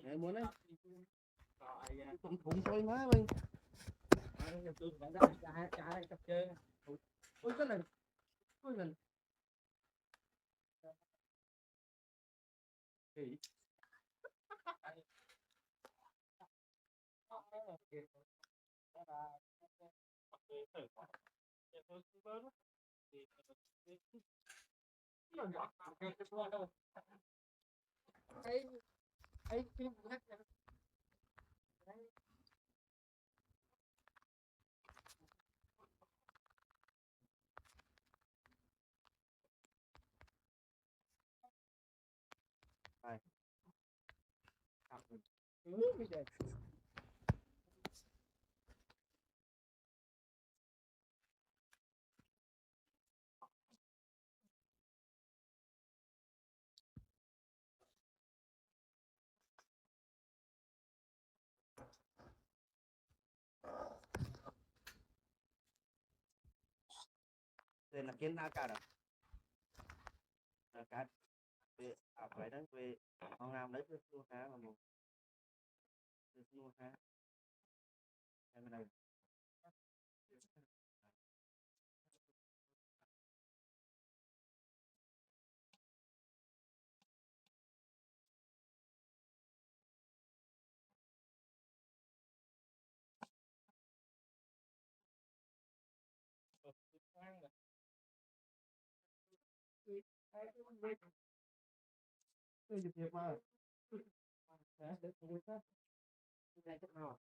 Mày muốn đấy thùng thùng thôi má mình ôi cái này ôi lần đây là kiến đá cả rồi cả về ở phải đấy về con nam đấy cứ mua cá mà một mua cá em bên này Ôi giời mà. Đấy, được rồi. Đây chút nào.